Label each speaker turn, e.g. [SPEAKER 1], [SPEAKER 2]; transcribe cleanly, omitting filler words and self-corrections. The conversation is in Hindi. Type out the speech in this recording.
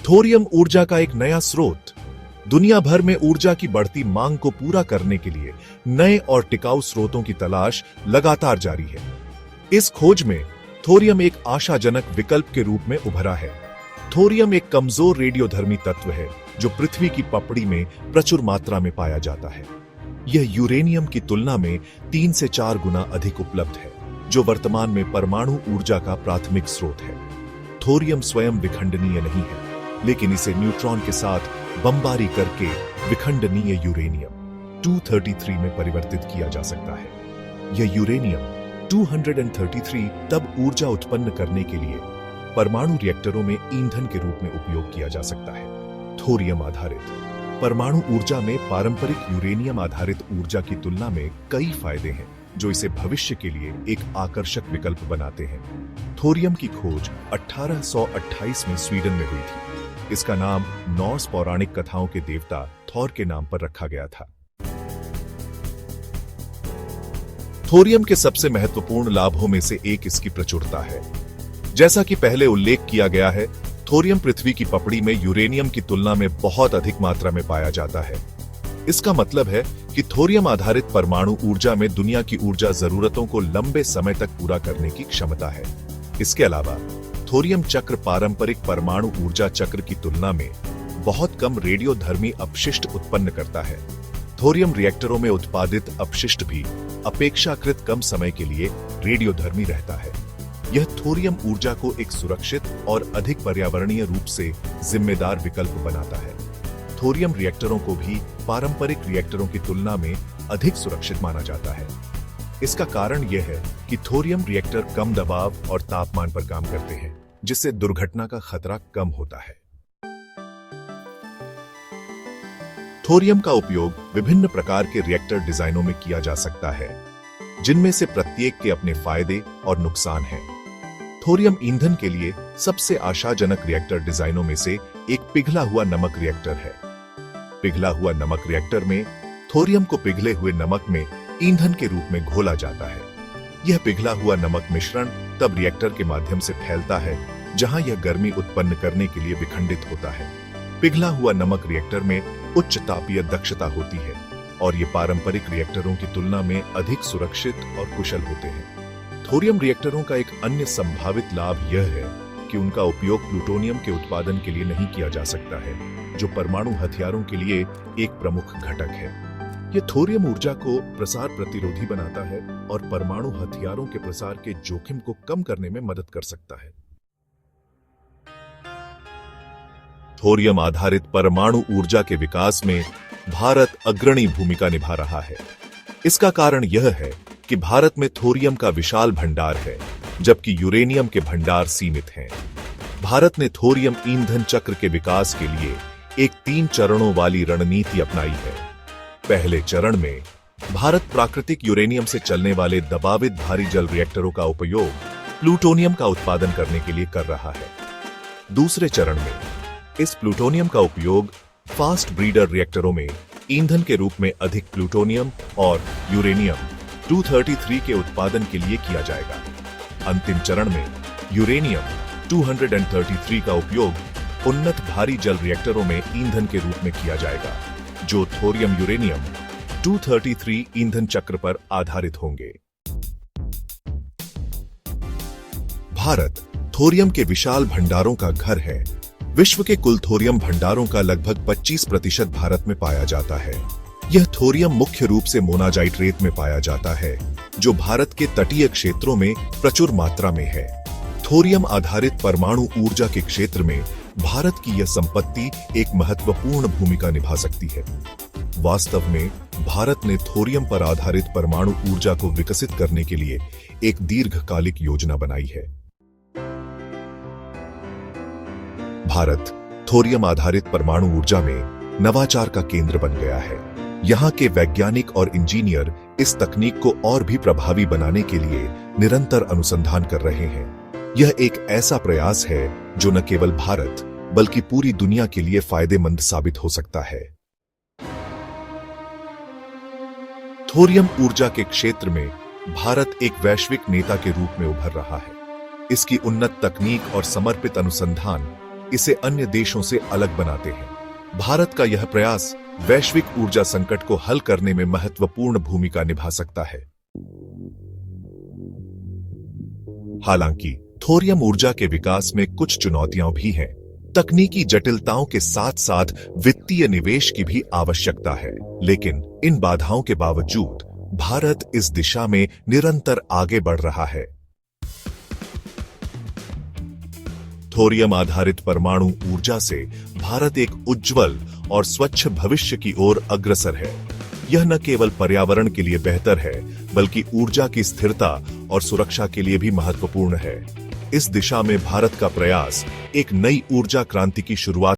[SPEAKER 1] थोरियम ऊर्जा का एक नया स्रोत। दुनिया भर में ऊर्जा की बढ़ती मांग को पूरा करने के लिए नए और टिकाऊ स्रोतों की तलाश लगातार जारी है। इस खोज में थोरियम एक आशाजनक विकल्प के रूप में उभरा है। थोरियम एक कमजोर रेडियोधर्मी तत्व है जो पृथ्वी की पपड़ी में प्रचुर मात्रा में पाया जाता है। यह यूरेनियम की तुलना में 3 से 4 गुना अधिक उपलब्ध है, जो वर्तमान में परमाणु ऊर्जा का प्राथमिक स्रोत है। थोरियम स्वयं विखंडनीय नहीं है, लेकिन इसे न्यूट्रॉन के साथ बमबारी करके विखंडनीय यूरेनियम 233 में परिवर्तित किया जा सकता है। यह यूरेनियम 233 तब ऊर्जा उत्पन्न करने के लिए परमाणु रिएक्टरों में ईंधन के रूप में उपयोग किया जा सकता है। थोरियम आधारित परमाणु ऊर्जा में पारंपरिक यूरेनियम आधारित ऊर्जा की तुलना में कई फायदे हैं, जो इसे भविष्य के लिए एक आकर्षक विकल्प बनाते हैं। थोरियम की खोज 1828 में स्वीडन में हुई थी। इसका नाम नॉर्स पौराणिक कथाओं के देवता थॉर के नाम पर रखा गया था। थोरियम के सबसे महत्वपूर्ण लाभों में से एक इसकी प्रचुरता है। जैसा कि पहले उल्लेख किया गया है, थोरियम पृथ्वी की पपड़ी में यूरेनियम की तुलना में बहुत अधिक मात्रा में पाया जाता है। इसका मतलब है कि थोरियम आधारित परमाणु ऊर्जा में दुनिया की ऊर्जा जरूरतों को लंबे समय तक पूरा करने की क्षमता है। इसके अलावा थोरियम चक्र पारंपरिक परमाणु ऊर्जा चक्र की तुलना में बहुत कम रेडियोधर्मी अपशिष्ट उत्पन्न करता है। थोरियम रिएक्टरों में उत्पादित अपशिष्ट भी अपेक्षाकृत कम समय के लिए रेडियोधर्मी रहता है। यह थोरियम ऊर्जा को एक सुरक्षित और अधिक पर्यावरणीय रूप से जिम्मेदार विकल्प बनाता है। थोरियम रिएक्टरों को भी पारंपरिक रिएक्टरों की तुलना में अधिक सुरक्षित माना जाता है। इसका कारण यह है कि थोरियम रिएक्टर कम दबाव और तापमान पर काम करते हैं, जिससे दुर्घटना का खतरा कम होता है। थोरियम का उपयोग विभिन्न प्रकार के रिएक्टर डिजाइनों में किया जा सकता है, जिनमें से प्रत्येक के अपने फायदे और नुकसान हैं। थोरियम ईंधन के लिए सबसे आशाजनक रिएक्टर डिजाइनों में से एक पिघला हुआ नमक रिएक्टर है। पिघला हुआ नमक रिएक्टर में थोरियम को पिघले हुए नमक में ईंधन के रूप में घोला जाता है। यह पिघला हुआ नमक मिश्रण तब रिएक्टर के माध्यम से फैलता है, जहां यह गर्मी उत्पन्न करने के लिए विखंडित होता है। पिघला हुआ नमक रिएक्टर में उच्च तापीय दक्षता होती है और ये पारंपरिक रिएक्टरों की तुलना में अधिक सुरक्षित और कुशल होते हैं। थोरियम रिएक्टरों का एक अन्य संभावित लाभ यह है कि उनका उपयोग प्लूटोनियम के उत्पादन के लिए नहीं किया जा सकता है, जो परमाणु हथियारों के लिए एक प्रमुख घटक है। यह थोरियम ऊर्जा को प्रसार प्रतिरोधी बनाता है और परमाणु हथियारों के प्रसार के जोखिम को कम करने में मदद कर सकता है। थोरियम आधारित परमाणु ऊर्जा के विकास में भारत अग्रणी भूमिका निभा रहा है। इसका कारण यह है कि भारत में थोरियम का विशाल भंडार है, जबकि यूरेनियम के भंडार सीमित हैं। भारत ने थोरियम ईंधन चक्र के विकास के लिए एक 3 चरणों वाली रणनीति अपनाई है। पहले चरण में भारत प्राकृतिक यूरेनियम से चलने वाले दबावित भारी जल रिएक्टरों का उपयोग प्लूटोनियम का उत्पादन करने के लिए कर रहा है। दूसरे चरण में इस प्लूटोनियम का उपयोग फास्ट ब्रीडर रिएक्टरों में ईंधन के रूप में अधिक प्लूटोनियम और यूरेनियम 233 के उत्पादन के लिए किया जाएगा। अंतिम चरण में यूरेनियम 233 का उपयोग उन्नत भारी जल रिएक्टरों में ईंधन के रूप में किया जाएगा, जो थोरियम यूरेनियम 233 ईंधन चक्र पर आधारित होंगे। भारत थोरियम के विशाल भंडारों का घर है। विश्व के कुल थोरियम भंडारों का लगभग 25% भारत में पाया जाता है। यह थोरियम मुख्य रूप से मोनाजाइट रेत में पाया जाता है, जो भारत के तटीय क्षेत्रों में प्रचुर मात्रा में है। थोरियम आधारित परमाणु ऊर्जा के क्षेत्र में भारत की यह संपत्ति एक महत्वपूर्ण भूमिका निभा सकती है। वास्तव में भारत ने थोरियम पर आधारित परमाणु ऊर्जा को विकसित करने के लिए एक दीर्घकालिक योजना बनाई है। भारत थोरियम आधारित परमाणु ऊर्जा में नवाचार का केंद्र बन गया है। यहाँ के वैज्ञानिक और इंजीनियर इस तकनीक को और भी प्रभावी बनाने के लिए निरंतर अनुसंधान कर रहे हैं। यह एक ऐसा प्रयास है जो न केवल भारत बल्कि पूरी दुनिया के लिए फायदेमंद साबित हो सकता है। थोरियम ऊर्जा के क्षेत्र में भारत एक वैश्विक नेता के रूप में उभर रहा है। इसकी उन्नत तकनीक और समर्पित अनुसंधान इसे अन्य देशों से अलग बनाते हैं। भारत का यह प्रयास वैश्विक ऊर्जा संकट को हल करने में महत्वपूर्ण भूमिका निभा सकता है। हालांकि थोरियम ऊर्जा के विकास में कुछ चुनौतियां भी हैं। तकनीकी जटिलताओं के साथ साथ वित्तीय निवेश की भी आवश्यकता है, लेकिन इन बाधाओं के बावजूद भारत इस दिशा में निरंतर आगे बढ़ रहा है। थोरियम आधारित परमाणु ऊर्जा से भारत एक उज्जवल और स्वच्छ भविष्य की ओर अग्रसर है। यह न केवल पर्यावरण के लिए बेहतर है, बल्कि ऊर्जा की स्थिरता और सुरक्षा के लिए भी महत्वपूर्ण है। इस दिशा में भारत का प्रयास एक नई ऊर्जा क्रांति की शुरुआत